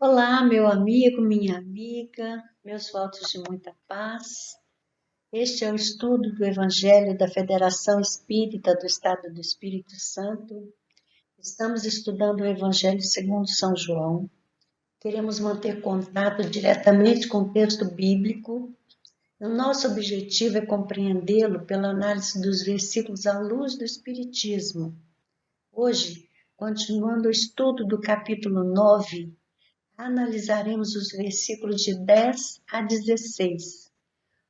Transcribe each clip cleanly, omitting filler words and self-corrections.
Olá, meu amigo, minha amiga, meus votos de muita paz. Este é o estudo do Evangelho da Federação Espírita do Estado do Espírito Santo. Estamos estudando o Evangelho segundo São João. Queremos manter contato diretamente com o texto bíblico. O nosso objetivo é compreendê-lo pela análise dos versículos à luz do Espiritismo. Hoje, continuando o estudo do capítulo 9, analisaremos os versículos de 10 a 16.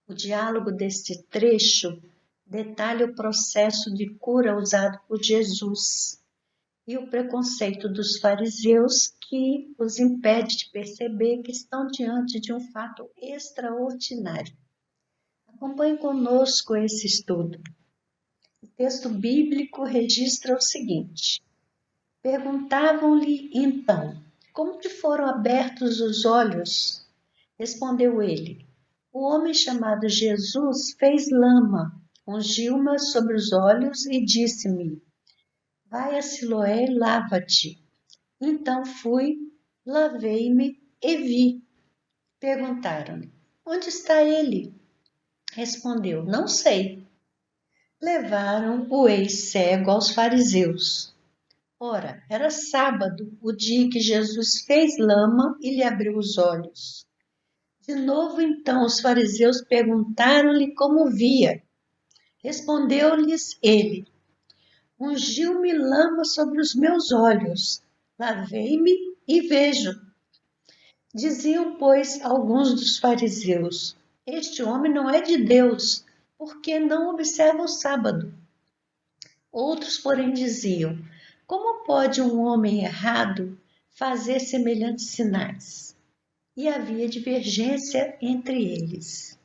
O diálogo deste trecho detalha o processo de cura usado por Jesus e o preconceito dos fariseus que os impede de perceber que estão diante de um fato extraordinário. Acompanhe conosco esse estudo. O texto bíblico registra o seguinte: perguntavam-lhe então: como te foram abertos os olhos? Respondeu ele: o homem chamado Jesus fez lama, ungiu-me sobre os olhos e disse-me: vai a Siloé e lava-te. Então fui, lavei-me e vi. Perguntaram-lhe: onde está ele? Respondeu: não sei. Levaram o ex-cego aos fariseus. Ora, era sábado, o dia em que Jesus fez lama e lhe abriu os olhos. De novo, então, os fariseus perguntaram-lhe como via. Respondeu-lhes ele: ungiu-me lama sobre os meus olhos, lavei-me e vejo. Diziam, pois, alguns dos fariseus: este homem não é de Deus, porque não observa o sábado. Outros, porém, diziam: como pode um homem errado fazer semelhantes sinais? E havia divergência entre eles.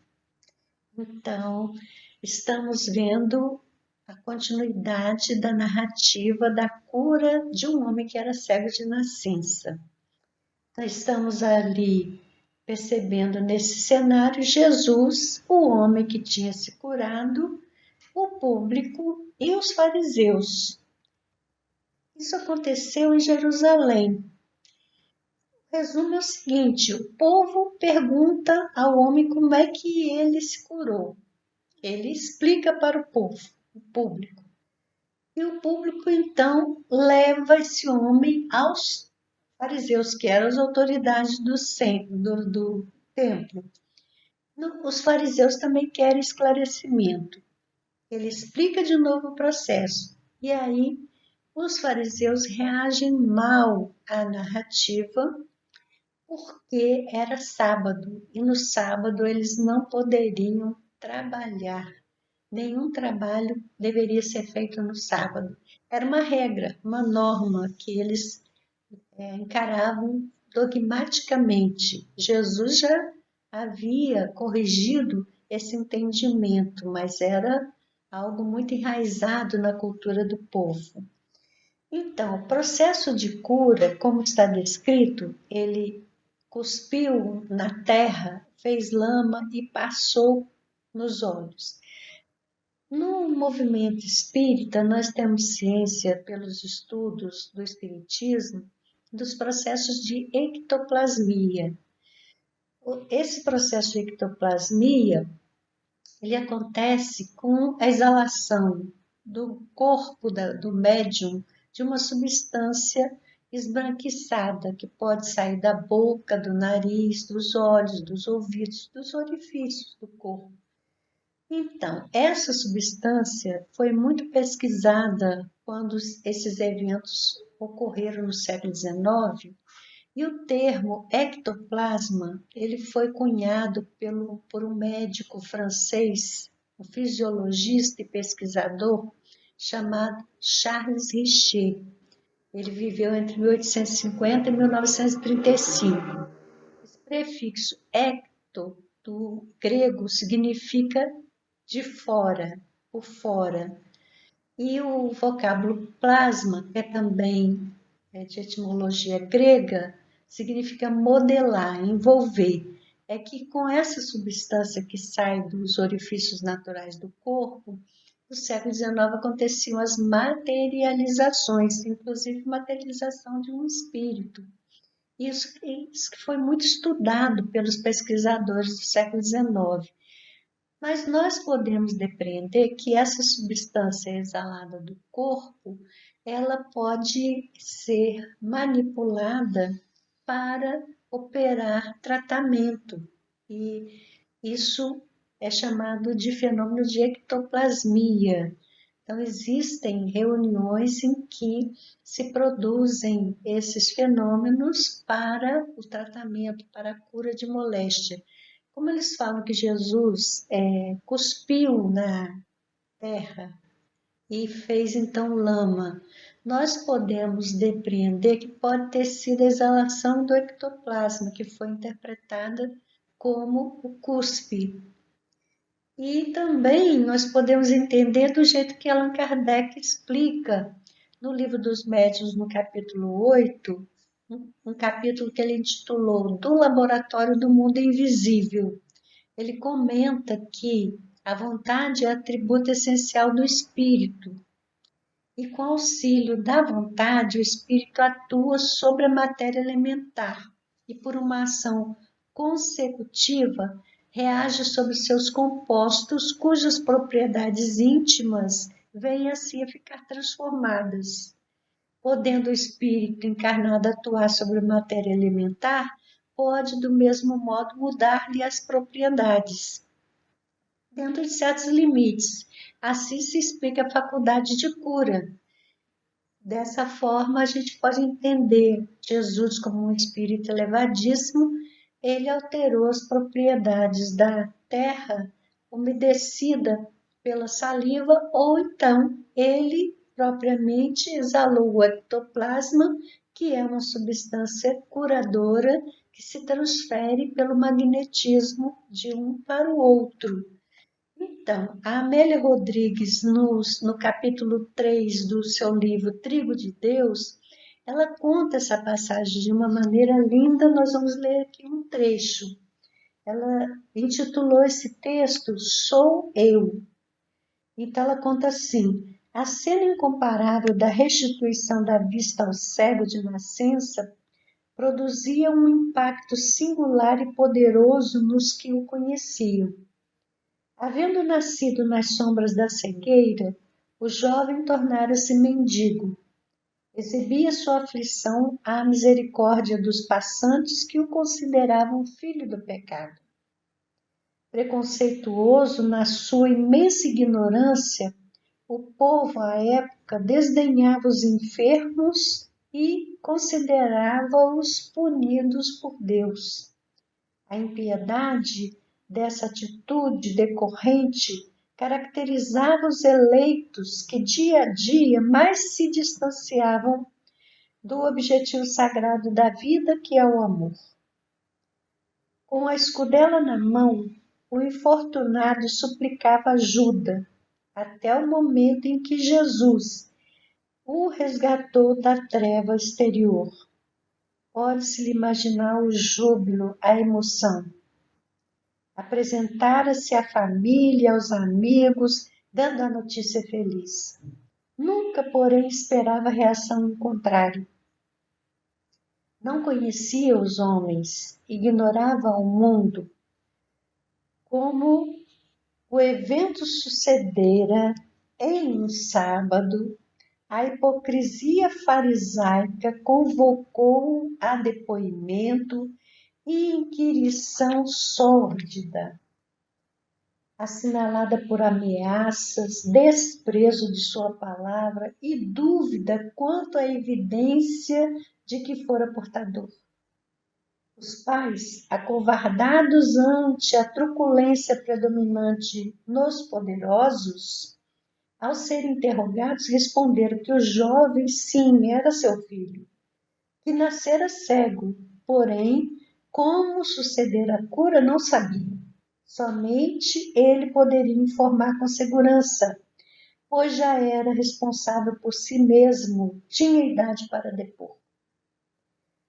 Então, estamos vendo a continuidade da narrativa da cura de um homem que era cego de nascença. Então, estamos ali percebendo nesse cenário Jesus, o homem que tinha se curado, o público e os fariseus. Isso aconteceu em Jerusalém. O resumo é o seguinte: o povo pergunta ao homem como é que ele se curou. Ele explica para o povo, o público. E o público, então, leva esse homem aos fariseus, que eram as autoridades do templo. Os fariseus também querem esclarecimento. Ele explica de novo o processo. E aí, os fariseus reagem mal à narrativa, porque era sábado, e no sábado eles não poderiam trabalhar. Nenhum trabalho deveria ser feito no sábado. Era uma regra, uma norma que eles encaravam dogmaticamente. Jesus já havia corrigido esse entendimento, mas era algo muito enraizado na cultura do povo. Então, o processo de cura, como está descrito, ele cuspiu na terra, fez lama e passou nos olhos. No movimento espírita, nós temos ciência, pelos estudos do espiritismo, dos processos de ectoplasmia. Esse processo de ectoplasmia, ele acontece com a exalação do corpo do médium de uma substância esbranquiçada que pode sair da boca, do nariz, dos olhos, dos ouvidos, dos orifícios do corpo. Então, essa substância foi muito pesquisada quando esses eventos ocorreram no século XIX, e o termo ectoplasma ele foi cunhado por um médico francês, um fisiologista e pesquisador chamado Charles Richer. Ele viveu entre 1850 e 1935. Esse prefixo ecto, do grego, significa de fora, por fora. E o vocábulo plasma, que é também de etimologia grega, significa modelar, envolver. É que com essa substância que sai dos orifícios naturais do corpo, no século XIX aconteciam as materializações, inclusive materialização de um espírito. Isso que foi muito estudado pelos pesquisadores do século XIX. Mas nós podemos depreender que essa substância exalada do corpo, ela pode ser manipulada para operar tratamento. E isso é chamado de fenômeno de ectoplasmia. Então, existem reuniões em que se produzem esses fenômenos para o tratamento, para a cura de moléstia. Como eles falam que Jesus cuspiu na terra e fez então lama, nós podemos depreender que pode ter sido a exalação do ectoplasma, que foi interpretada como o cuspe. E também nós podemos entender do jeito que Allan Kardec explica no Livro dos Médiuns, no capítulo 8, um capítulo que ele intitulou Do Laboratório do Mundo Invisível. Ele comenta que a vontade é atributo essencial do espírito e com auxílio da vontade o espírito atua sobre a matéria elementar e por uma ação consecutiva reage sobre seus compostos cujas propriedades íntimas vêm assim a ficar transformadas. Podendo o espírito encarnado atuar sobre a matéria elementar, pode do mesmo modo mudar-lhe as propriedades dentro de certos limites. Assim se explica a faculdade de cura. Dessa forma, a gente pode entender Jesus como um espírito elevadíssimo. Ele alterou as propriedades da terra umedecida pela saliva, ou então ele propriamente exalou o ectoplasma, que é uma substância curadora que se transfere pelo magnetismo de um para o outro. Então, a Amélia Rodrigues, no capítulo 3 do seu livro Trigo de Deus, ela conta essa passagem de uma maneira linda. Nós vamos ler aqui um trecho. Ela intitulou esse texto Sou Eu. Então, ela conta assim: a cena incomparável da restituição da vista ao cego de nascença produzia um impacto singular e poderoso nos que o conheciam. Havendo nascido nas sombras da cegueira, o jovem tornara-se mendigo. Exibia sua aflição à misericórdia dos passantes que o consideravam filho do pecado. Preconceituoso na sua imensa ignorância, o povo à época desdenhava os enfermos e considerava-os punidos por Deus. A impiedade dessa atitude decorrente caracterizava os eleitos que dia a dia mais se distanciavam do objetivo sagrado da vida, que é o amor. Com a escudela na mão, o infortunado suplicava ajuda, até o momento em que Jesus o resgatou da treva exterior. Pode-se imaginar o júbilo, a emoção. Apresentara-se à família, aos amigos, dando a notícia feliz. Nunca, porém, esperava a reação em contrário. Não conhecia os homens, ignorava o mundo. Como o evento sucedera em um sábado, a hipocrisia farisaica convocou-o a depoimento e inquirição sórdida, assinalada por ameaças, desprezo de sua palavra e dúvida quanto à evidência de que fora portador. Os pais, acovardados ante a truculência predominante nos poderosos, ao serem interrogados, responderam que o jovem, sim, era seu filho, que nascera cego, porém, como sucedera a cura, não sabia. Somente ele poderia informar com segurança, pois já era responsável por si mesmo, tinha idade para depor.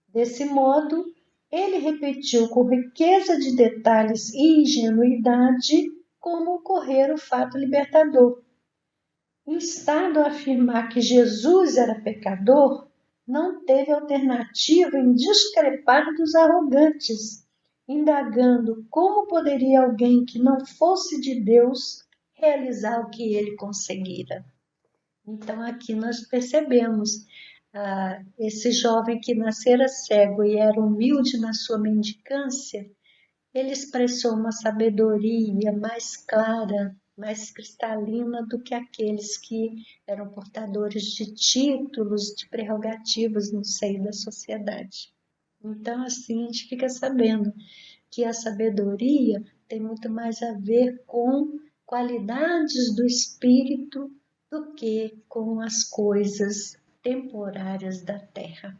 Desse modo, ele repetiu com riqueza de detalhes e ingenuidade como ocorrera o fato libertador. Instado a afirmar que Jesus era pecador, não teve alternativa em discrepar dos arrogantes, indagando como poderia alguém que não fosse de Deus realizar o que ele conseguira. Então, aqui nós percebemos esse jovem que nascera cego e era humilde na sua mendicância, ele expressou uma sabedoria mais clara, mais cristalina do que aqueles que eram portadores de títulos, de prerrogativas no seio da sociedade. Então, assim, a gente fica sabendo que a sabedoria tem muito mais a ver com qualidades do espírito do que com as coisas temporárias da terra.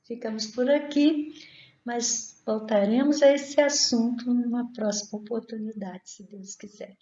Ficamos por aqui, mas voltaremos a esse assunto numa próxima oportunidade, se Deus quiser.